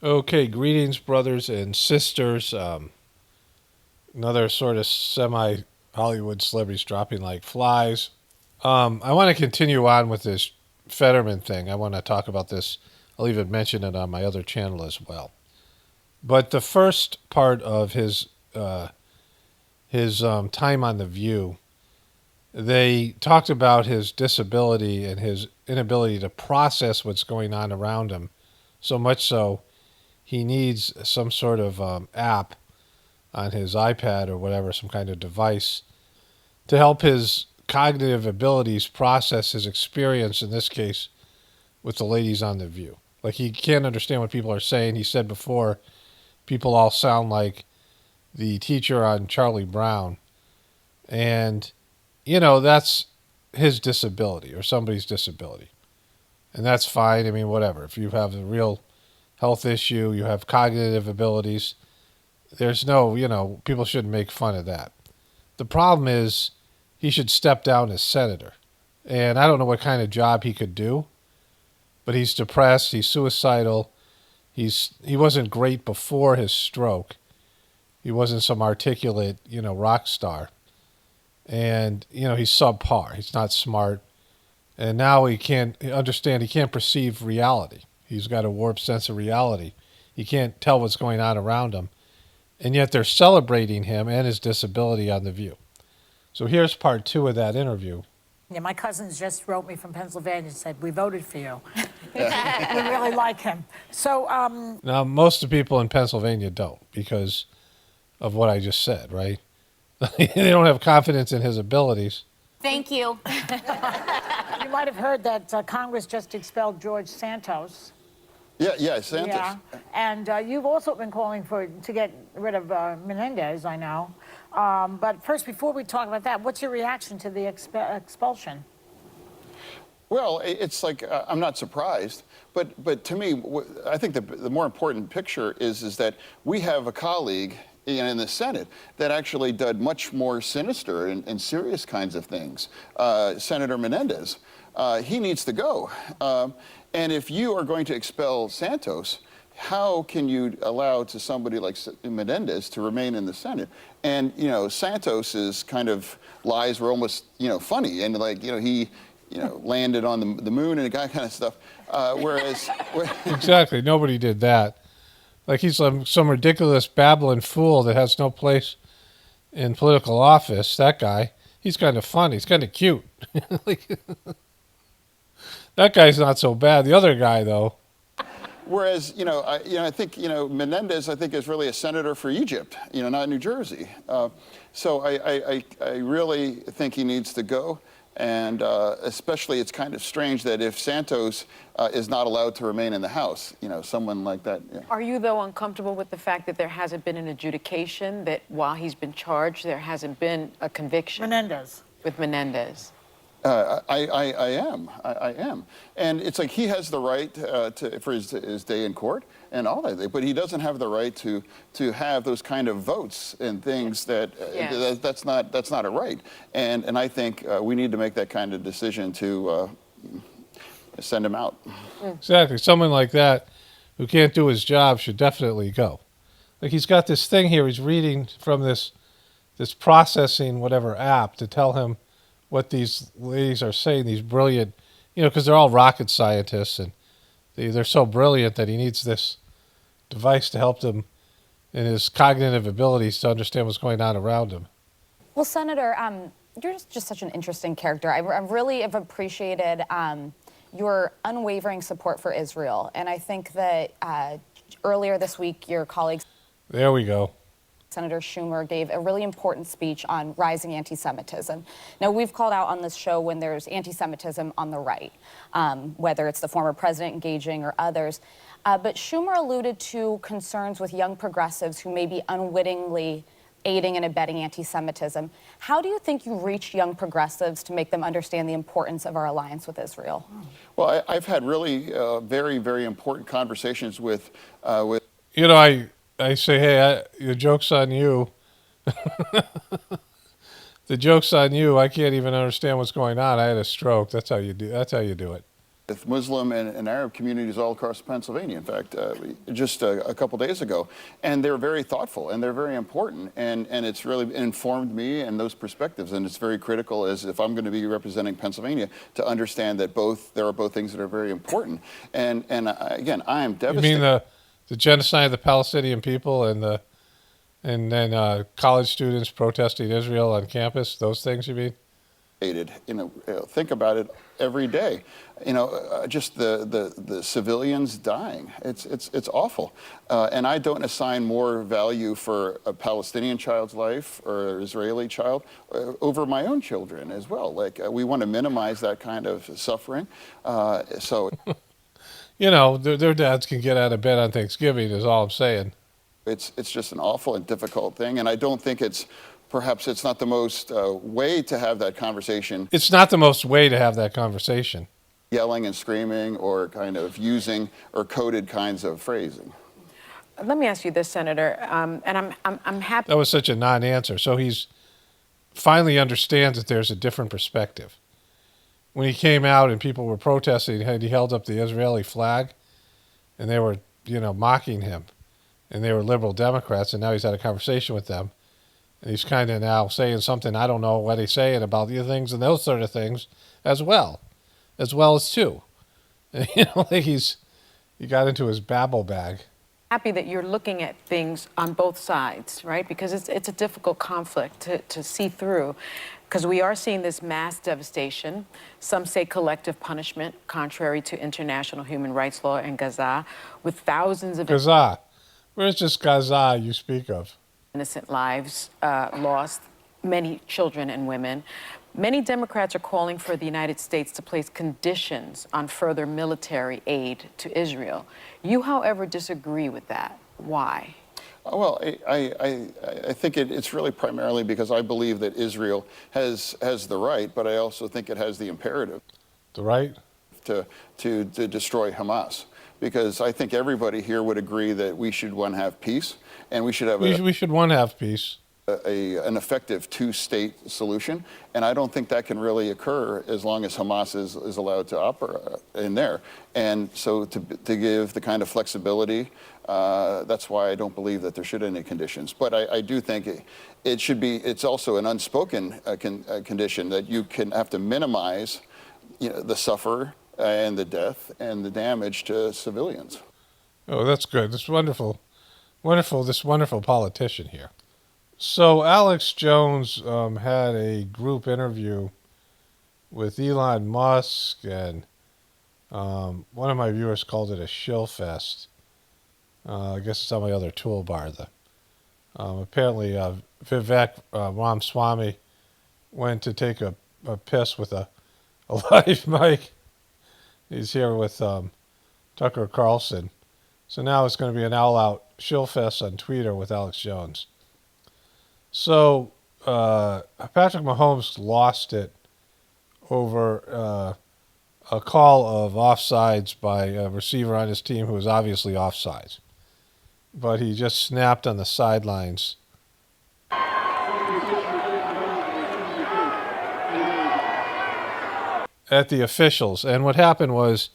Okay, greetings, brothers and sisters. Another sort of semi Hollywood celebrities dropping like flies. I want to continue on with this Fetterman thing. I want to talk about this. I'll even mention it on my other channel as well. But the first part of his time on the View, they talked about his disability and his inability to process what's going on around him. So much so, he needs some sort of app on his iPad or whatever, some kind of device, to help his cognitive abilities process his experience, in this case, with the ladies on The View. Like, he can't understand what people are saying. He said before, people all sound like the teacher on Charlie Brown. And, that's his disability or somebody's disability. And that's fine. I mean, whatever. If you have a real health issue, you have cognitive abilities, there's no, people shouldn't make fun of that. The problem is he should step down as senator. And I don't know what kind of job he could do, but he's depressed, he's suicidal, he wasn't great before his stroke. He wasn't some articulate, rock star. And, he's subpar. He's not smart. And now he can't understand, he can't perceive reality. He's got a warped sense of reality. He can't tell what's going on around him. And yet they're celebrating him and his disability on The View. So here's part 2 of that interview. Yeah, my cousins just wrote me from Pennsylvania and said, we voted for you. We really like him. So, Now, most of the people in Pennsylvania don't because of what I just said, right? They don't have confidence in his abilities. Thank you. you might have heard that Congress just expelled George Santos. Yeah, Santos. Yeah, and you've also been calling to get rid of Menendez, I know. But first, before we talk about that, what's your reaction to the expulsion? Well, it's like I'm not surprised, but to me, I think the more important picture is that we have a colleague in the Senate that actually did much more sinister and serious kinds of things. Senator Menendez, he needs to go. And if you are going to expel Santos, how can you allow to somebody like Menendez to remain in the Senate? And, Santos's kind of lies were almost, funny. And like, he, landed on the moon and that kind of stuff. Whereas... Exactly. Nobody did that. Like he's some ridiculous babbling fool that has no place in political office. That guy, he's kind of fun. He's kind of cute. Like, that guy's not so bad. The other guy, though. Whereas, I think, Menendez, I think, is really a senator for Egypt, not New Jersey. So I really think he needs to go. And especially, it's kind of strange that if Santos is not allowed to remain in the House, someone like that. Yeah. Are you, though, uncomfortable with the fact that there hasn't been an adjudication, that while he's been charged, there hasn't been a conviction? Menendez. With Menendez. I am. And it's like he has the right for his day in court and all that, but he doesn't have the right to have those kind of votes and things that's not a right. And I think we need to make that kind of decision to send him out. Exactly. Someone like that who can't do his job should definitely go. Like he's got this thing here. He's reading from this processing whatever app to tell him what these ladies are saying, these brilliant, because they're all rocket scientists and they're so brilliant that he needs this device to help them in his cognitive abilities to understand what's going on around him. Well, Senator, you're just such an interesting character. I really have appreciated your unwavering support for Israel. And I think that earlier this week, your colleagues... There we go. Senator Schumer gave a really important speech on rising anti-Semitism. Now, we've called out on this show when there's anti-Semitism on the right, whether it's the former president engaging or others. But Schumer alluded to concerns with young progressives who may be unwittingly aiding and abetting anti-Semitism. How do you think you reach young progressives to make them understand the importance of our alliance with Israel? Well, I've had really very, very important conversations with... I say, hey, the joke's on you. The joke's on you. I can't even understand what's going on. I had a stroke. That's how you do it. with Muslim and Arab communities all across Pennsylvania. In fact, just a couple days ago, and they're very thoughtful and they're very important, and it's really informed me and those perspectives. And it's very critical, as if I'm going to be representing Pennsylvania, to understand that there are both things that are very important. And again, I am You devastated. mean the genocide of the Palestinian people and then college students protesting Israel on campus? Those things you mean? Think about it every day. Just the civilians dying. It's awful. And I don't assign more value for a Palestinian child's life or an Israeli child over my own children as well. Like, we want to minimize that kind of suffering. So Their dads can get out of bed on Thanksgiving is all I'm saying. it's just an awful and difficult thing. And I don't think perhaps it's not the most way to have that conversation. It's not the most way to have that conversation. Yelling and screaming or kind of using or coded kinds of phrasing. Let me ask you this, Senator, and I'm happy. That was such a non-answer. So he's finally understands that there's a different perspective. When he came out and people were protesting, he held up the Israeli flag, and they were, mocking him, and they were liberal Democrats, and now he's had a conversation with them. And he's kind of now saying something, I don't know what he's saying about the things and those sort of things as well as two. And, like he got into his babble bag. Happy that you're looking at things on both sides, right? Because it's a difficult conflict to see through, because we are seeing this mass devastation. Some say collective punishment, contrary to international human rights law in Gaza, with thousands of Gaza. Where's this Gaza you speak of? innocent lives lost, many children and women. Many Democrats are calling for the United States to place conditions on further military aid to Israel. You, however, disagree with that. Why? Well, I think it's really primarily because I believe that Israel has the right, but I also think it has the imperative. The right? To destroy Hamas. Because I think everybody here would agree that we should, have peace, and we should have we should have peace. An effective two-state solution, and I don't think that can really occur as long as Hamas is allowed to operate in there. And so to give the kind of flexibility, that's why I don't believe that there should be any conditions. But I do think it should be. It's also an unspoken condition that you have to minimize, the sufferer and the death and the damage to civilians. Oh, that's good. This wonderful politician here. So Alex Jones had a group interview with Elon Musk, and one of my viewers called it a shill fest. I guess it's on my other toolbar. Apparently, Vivek Ramaswamy went to take a piss with a live mic. He's here with Tucker Carlson. So now it's going to be an all-out shill fest on Twitter with Alex Jones. So Patrick Mahomes lost it over a call of offsides by a receiver on his team who was obviously offsides. But he just snapped on the sidelines. At the officials. And what happened was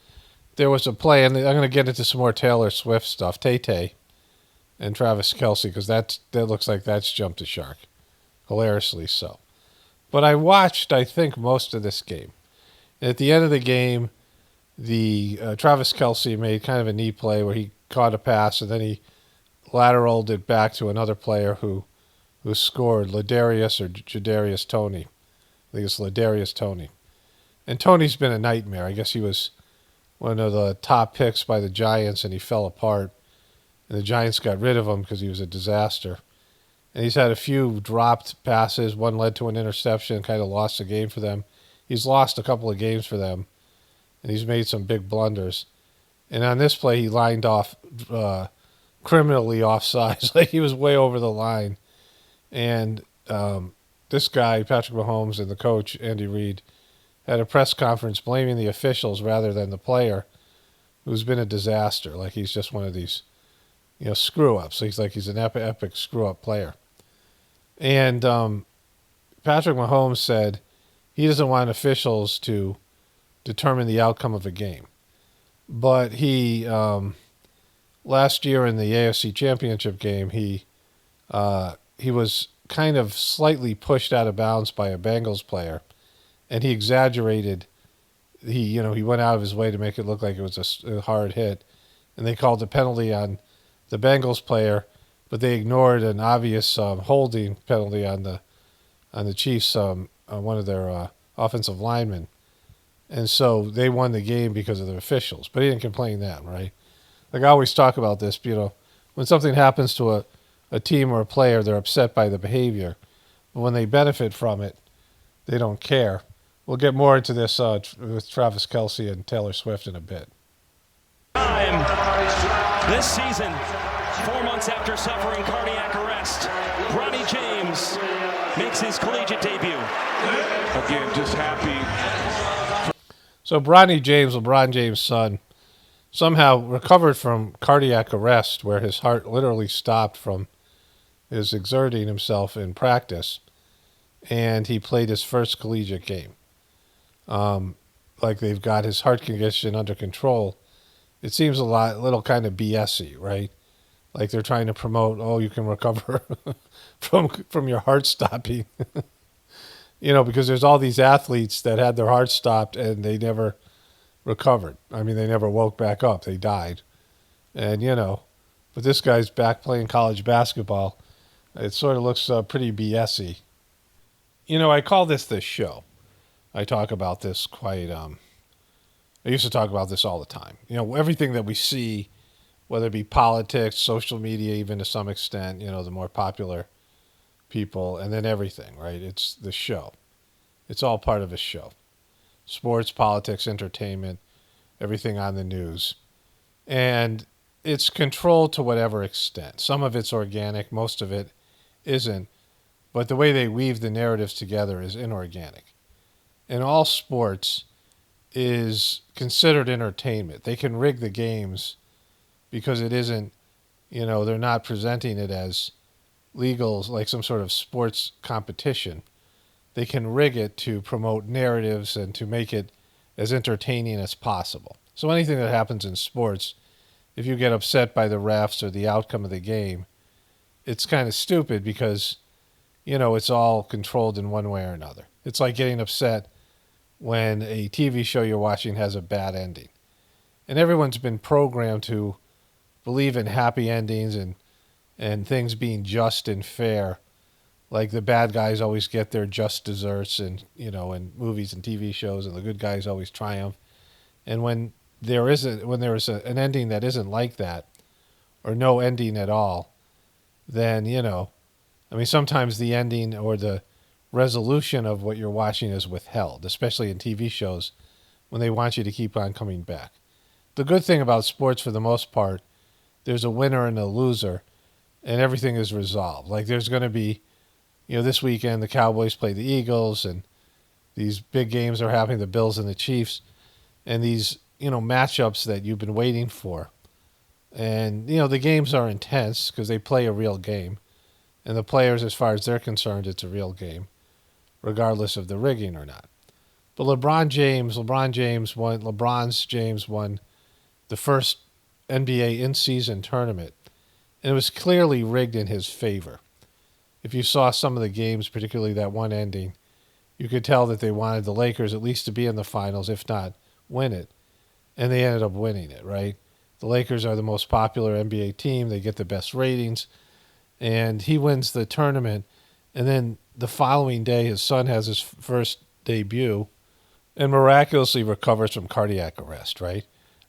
there was a play, and I'm going to get into some more Taylor Swift stuff, Tay-Tay and Travis Kelce, because that looks like that's jumped a shark. Hilariously so. But I watched, I think, most of this game. And at the end of the game, the Travis Kelce made kind of a neat play where he caught a pass, and then he lateraled it back to another player who scored, Ladarius or Jadarius Toney. I think it's Ladarius Toney. And Tony's been a nightmare. I guess he was one of the top picks by the Giants, and he fell apart. And the Giants got rid of him because he was a disaster. And he's had a few dropped passes. One led to an interception, kind of lost the game for them. He's lost a couple of games for them, and he's made some big blunders. And on this play, he lined off criminally offsides. Like he was way over the line. And this guy, Patrick Mahomes, and the coach, Andy Reid, had a press conference blaming the officials rather than the player, who's been a disaster. Like he's just one of these, screw-ups. He's an epic screw-up player. And Patrick Mahomes said he doesn't want officials to determine the outcome of a game. But he last year in the AFC Championship game, he was kind of slightly pushed out of bounds by a Bengals player, and he exaggerated. He went out of his way to make it look like it was a hard hit, and they called a penalty on the Bengals player, but they ignored an obvious holding penalty on the Chiefs, one of their offensive linemen, and so they won the game because of the officials. But he didn't complain then, right? Like I always talk about this, when something happens to a team or a player, they're upset by the behavior, but when they benefit from it, they don't care. We'll get more into this with Travis Kelce and Taylor Swift in a bit. This season, 4 months after suffering cardiac arrest, Bronny James makes his collegiate debut. Again, just happy. So Bronny James, LeBron James' son, somehow recovered from cardiac arrest where his heart literally stopped from his exerting himself in practice, and he played his first collegiate game. Like they've got his heart condition under control. It seems a little kind of BS-y, right? Like they're trying to promote, you can recover from your heart stopping. Because there's all these athletes that had their heart stopped and they never recovered. I mean, they never woke back up. They died. And, but this guy's back playing college basketball. It sort of looks pretty BS-y. I call this the show. I talk about this quite, I used to talk about this all the time. Everything that we see, whether it be politics, social media, even to some extent, the more popular people, and then everything, right? It's the show. It's all part of a show. Sports, politics, entertainment, everything on the news. And it's controlled to whatever extent. Some of it's organic, most of it isn't. But the way they weave the narratives together is inorganic. And all sports is considered entertainment. They can rig the games because it isn't, they're not presenting it as legal, like some sort of sports competition. They can rig it to promote narratives and to make it as entertaining as possible. So anything that happens in sports, if you get upset by the refs or the outcome of the game, it's kind of stupid because, it's all controlled in one way or another. It's like getting upset when a TV show you're watching has a bad ending. And everyone's been programmed to believe in happy endings and things being just and fair. Like the bad guys always get their just desserts and in movies and TV shows, and the good guys always triumph. And when there is an ending that isn't like that, or no ending at all, then sometimes the ending or the resolution of what you're watching is withheld, especially in TV shows when they want you to keep on coming back. The good thing about sports, for the most part, there's a winner and a loser, and everything is resolved. Like there's going to be, this weekend the Cowboys play the Eagles, and these big games are happening, the Bills and the Chiefs, and these, matchups that you've been waiting for. And, the games are intense because they play a real game. And the players, as far as they're concerned, it's a real game, regardless of the rigging or not. But LeBron James won the first NBA in-season tournament, and it was clearly rigged in his favor. If you saw some of the games, particularly that one ending, you could tell that they wanted the Lakers at least to be in the finals, if not win it. And they ended up winning it, right? The Lakers are the most popular NBA team. They get the best ratings. And he wins the tournament. And then the following day, his son has his first debut and miraculously recovers from cardiac arrest, right?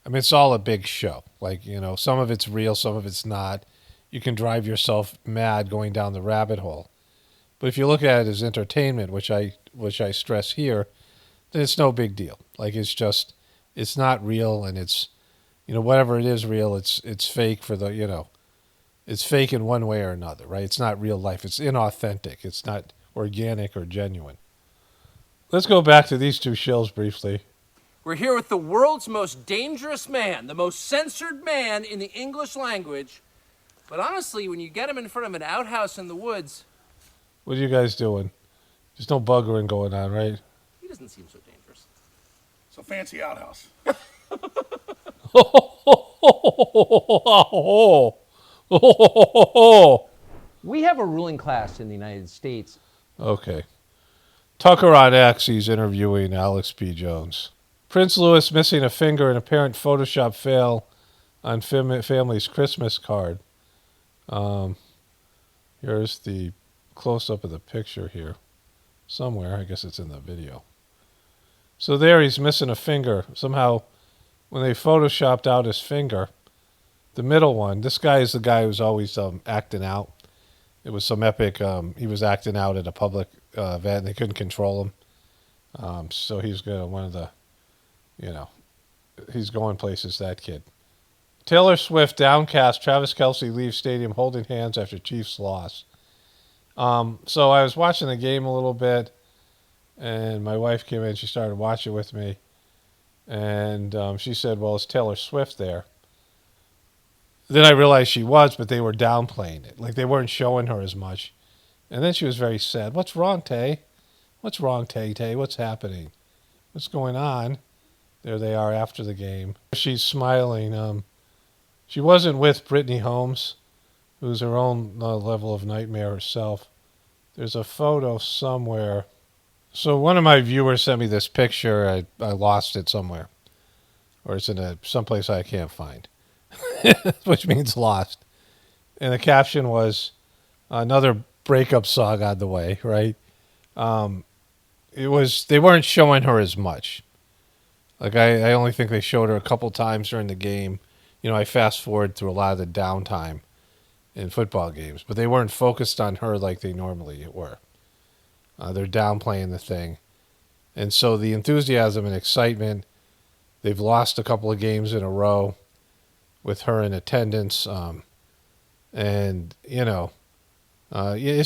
I mean, it's all a big show. Like, some of it's real, some of it's not. You can drive yourself mad going down the rabbit hole. But if you look at it as entertainment, which I stress here, then it's no big deal. Like it's not real, and it's, whatever it is real, it's fake for the, it's fake in one way or another, right? It's not real life. It's inauthentic. It's not organic or genuine. Let's go back to these two shills briefly. We're here with the world's most dangerous man, the most censored man in the English language. But honestly, when you get him in front of an outhouse in the woods... What are you guys doing? There's no buggering going on, right? He doesn't seem so dangerous. It's a fancy outhouse. We have a ruling class in the United States. Okay. Tucker on X, he's interviewing Alex P. Jones. Prince Louis missing a finger in apparent Photoshop fail on family's Christmas card. Here's the close-up of the picture here. Somewhere, I guess it's in the video. So there he's missing a finger. Somehow, when they Photoshopped out his finger, the middle one, this guy is the guy who's always acting out. It was some epic, he was acting out at a public event, and they couldn't control him. So he's one of the, he's going places, that kid. Taylor Swift downcast, Travis Kelce leaves stadium holding hands after Chiefs loss. So I was watching the game a little bit, and my wife came in, she started watching with me, and she said, well, is Taylor Swift there? Then I realized she was, but they were downplaying it. Like, they weren't showing her as much. And then she was very sad. What's wrong, Tay? What's wrong, Tay? What's happening? What's going on? There they are after the game. She's smiling. She wasn't with Brittany Holmes, who's her own level of nightmare herself. There's a photo somewhere. So one of my viewers sent me this picture. I lost it somewhere. Or it's in someplace I can't find. Which means lost. And the caption was another breakup song on the way, right? They weren't showing her as much. Like, I only think they showed her a couple times during the game. I fast forward through a lot of the downtime in football games, but they weren't focused on her like they normally were. They're downplaying the thing. And so the enthusiasm and excitement, they've lost a couple of games in a row with her in attendance. It's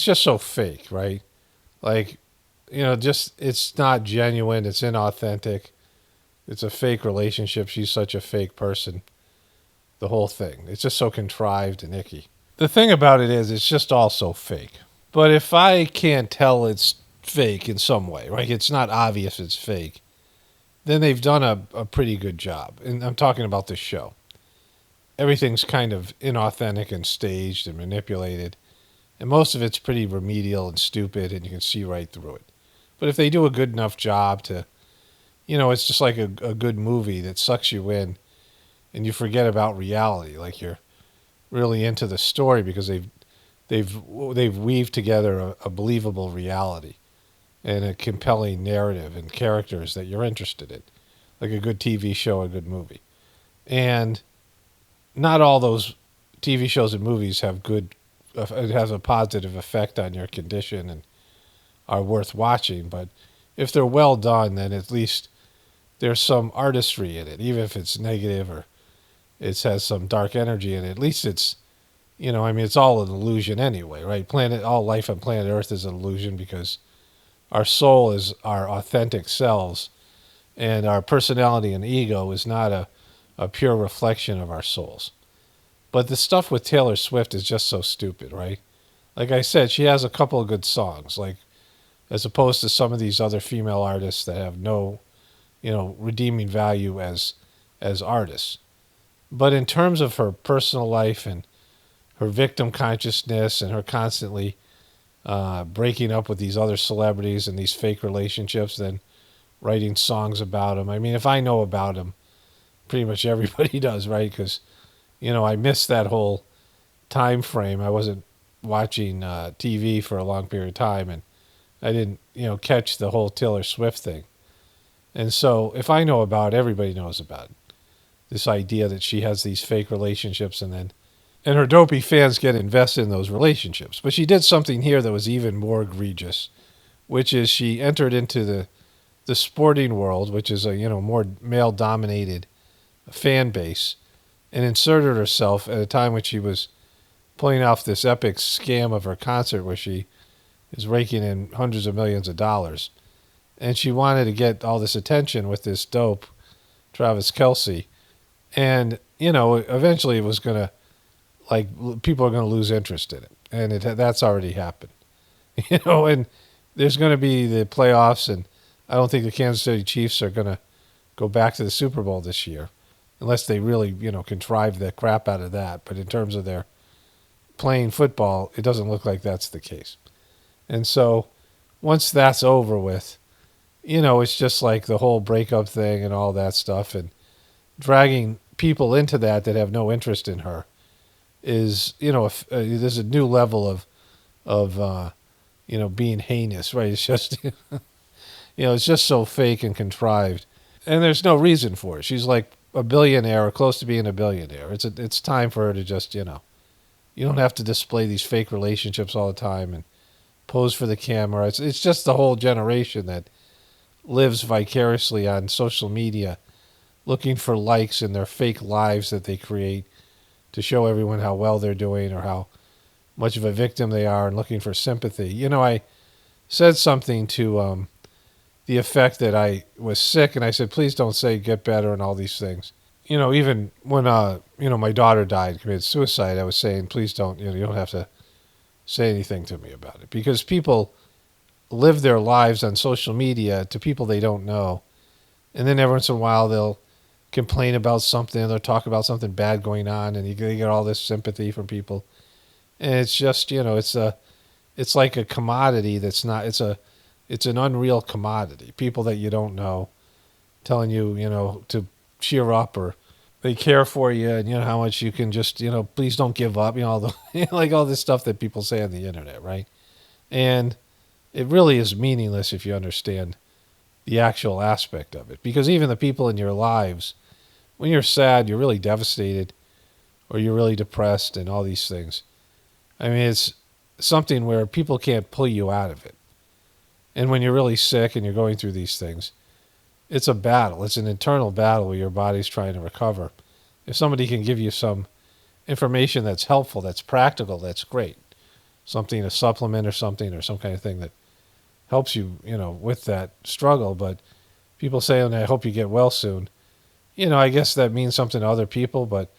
just so fake, right? Like, it's not genuine. It's inauthentic. It's a fake relationship. She's such a fake person. The whole thing. It's just so contrived and icky. The thing about it is, it's just all so fake. But if I can't tell it's fake in some way, right? It's not obvious it's fake. Then they've done a pretty good job. And I'm talking about this show. Everything's kind of inauthentic and staged and manipulated. And most of it's pretty remedial and stupid, and you can see right through it. But if they do a good enough job to, it's just like a good movie that sucks you in, and you forget about reality. Like, you're really into the story because they've weaved together a believable reality and a compelling narrative and characters that you're interested in, like a good TV show, a good movie. And not all those TV shows and movies it has a positive effect on your condition and are worth watching. But if they're well done, then at least there's some artistry in it, even if it's negative or it has some dark energy in it. At least it's, it's all an illusion anyway, right? All life on planet Earth is an illusion because our soul is our authentic selves, and our personality and ego is not a pure reflection of our souls. But the stuff with Taylor Swift is just so stupid, right? Like I said, she has a couple of good songs, like, as opposed to some of these other female artists that have no, redeeming value as artists. But in terms of her personal life and her victim consciousness and her constantly breaking up with these other celebrities and these fake relationships, then writing songs about them. I mean, if I know about them, pretty much everybody does, right? Because, I missed that whole time frame. I wasn't watching TV for a long period of time, and I didn't, catch the whole Taylor Swift thing. And so if I know about it, everybody knows about it. This idea that she has these fake relationships and her dopey fans get invested in those relationships. But she did something here that was even more egregious, which is she entered into the sporting world, which is a, more male-dominated fan base, and inserted herself at a time when she was pulling off this epic scam of her concert where she is raking in hundreds of millions of dollars. And she wanted to get all this attention with this dope, Travis Kelce. And, eventually it was going to, people are going to lose interest in it. And that's already happened. And there's going to be the playoffs, and I don't think the Kansas City Chiefs are going to go back to the Super Bowl this year, unless they really, contrive the crap out of that. But in terms of their playing football, it doesn't look like that's the case. And so once that's over with, it's just like the whole breakup thing and all that stuff, and dragging people into that have no interest in her is, there's a new level of being heinous, right? It's just, it's just so fake and contrived, and there's no reason for it. She's like a billionaire or close to being a billionaire. It's time for her to just, you don't have to display these fake relationships all the time and pose for the camera. It's just the whole generation that lives vicariously on social media, looking for likes in their fake lives that they create to show everyone how well they're doing or how much of a victim they are, and looking for sympathy. I said something to the effect that I was sick, and I said, please don't say get better and all these things. Even when, my daughter died, committed suicide, I was saying, please don't, you don't have to say anything to me about it. Because people live their lives on social media to people they don't know. And then every once in a while they'll complain about something, they'll talk about something bad going on, and you get all this sympathy from people. And it's just, it's like a commodity that's not, it's an unreal commodity. People that you don't know telling you, to cheer up, or they care for you, and how much you can just, please don't give up, all the like all this stuff that people say on the internet, right? And it really is meaningless if you understand the actual aspect of it. Because even the people in your lives, when you're sad, you're really devastated, or you're really depressed and all these things. I mean, it's something where people can't pull you out of it. And when you're really sick and you're going through these things, it's a battle. It's an internal battle where your body's trying to recover. If somebody can give you some information that's helpful, that's practical, that's great. Something, a supplement or something, or some kind of thing that helps you, with that struggle. But people say, and I hope you get well soon. I guess that means something to other people, but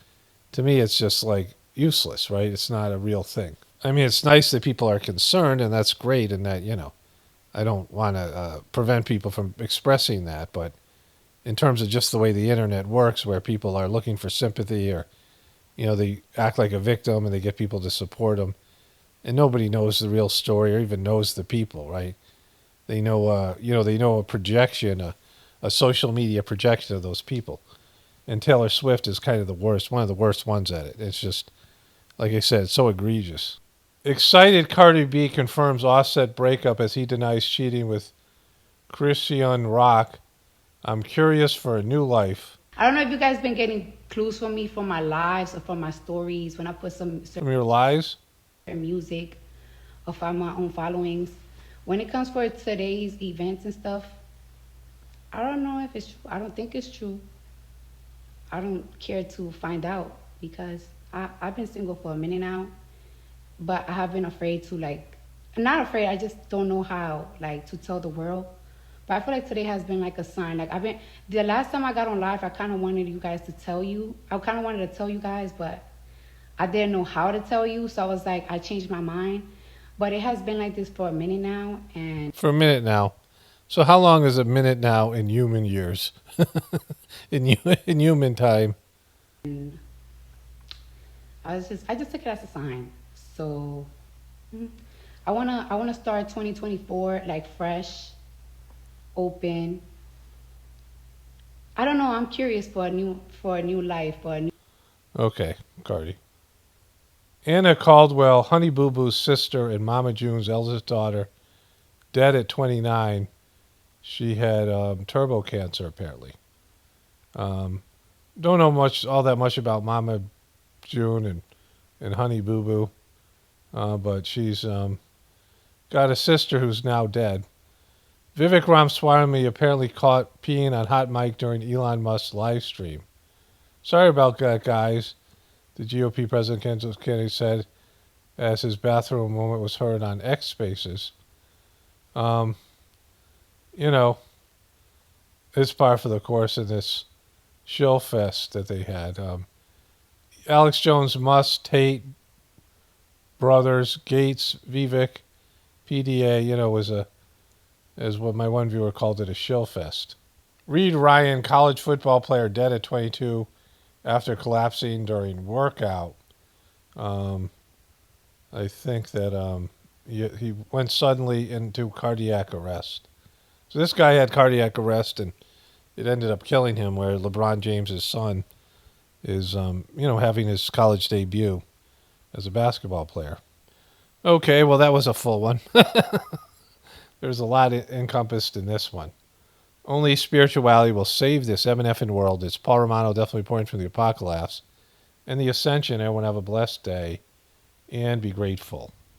to me it's just like useless, right? It's not a real thing. I mean, it's nice that people are concerned, and that's great, and that, I don't want to prevent people from expressing that, but in terms of just the way the internet works, where people are looking for sympathy, or, they act like a victim and they get people to support them, and nobody knows the real story or even knows the people, right? They know, they know a projection, a social media projection of those people. And Taylor Swift is kind of the worst, one of the worst ones at it. It's just, like I said, it's so egregious. Excited Cardi B confirms Offset breakup as he denies cheating with Christian Rock. I'm curious for a new life. I don't know if you guys been getting clues from me from my lives or from my stories when I put some From your lies? music or from my own followings. When it comes for today's events and stuff, I don't know if it's true. I don't think it's true. I don't care to find out because I've been single for a minute now, but I have been afraid to I'm not afraid, I just don't know how to tell the world. But I feel like today has been like a sign. The last time I got on live, I kind of wanted you guys to tell you. I kind of wanted to tell you guys, but I didn't know how to tell you. So I was I changed my mind. But it has been like this for a minute now. And for a minute now. So how long is a minute now in human years? in human time? I just took it as a sign. So I wanna start 2024 fresh, open. I don't know. I'm curious for a new life, Okay, Cardi. Anna Caldwell, Honey Boo Boo's sister and Mama June's eldest daughter, dead at 29. She had turbo cancer, apparently. Don't know all that much about Mama June and Honey Boo Boo, but she's got a sister who's now dead. Vivek Ramaswamy apparently caught peeing on hot mic during Elon Musk's live stream. Sorry about that, guys, the GOP President Kennedy said as his bathroom moment was heard on X Spaces. It's par for the course in this shill fest that they had. Alex Jones, Musk, Tate, brothers, Gates, Vivek, PDA, was as what my one viewer called it, a shill fest. Reed Ryan, college football player, dead at 22 after collapsing during workout. I think that he went suddenly into cardiac arrest. So this guy had cardiac arrest, and it ended up killing him. Where LeBron James's son is, having his college debut as a basketball player. Okay, well that was a full one. There's a lot encompassed in this one. Only spirituality will save this MNFing world. It's Paul Romano, definitely reporting from the Apocalypse and the Ascension. Everyone have a blessed day and be grateful.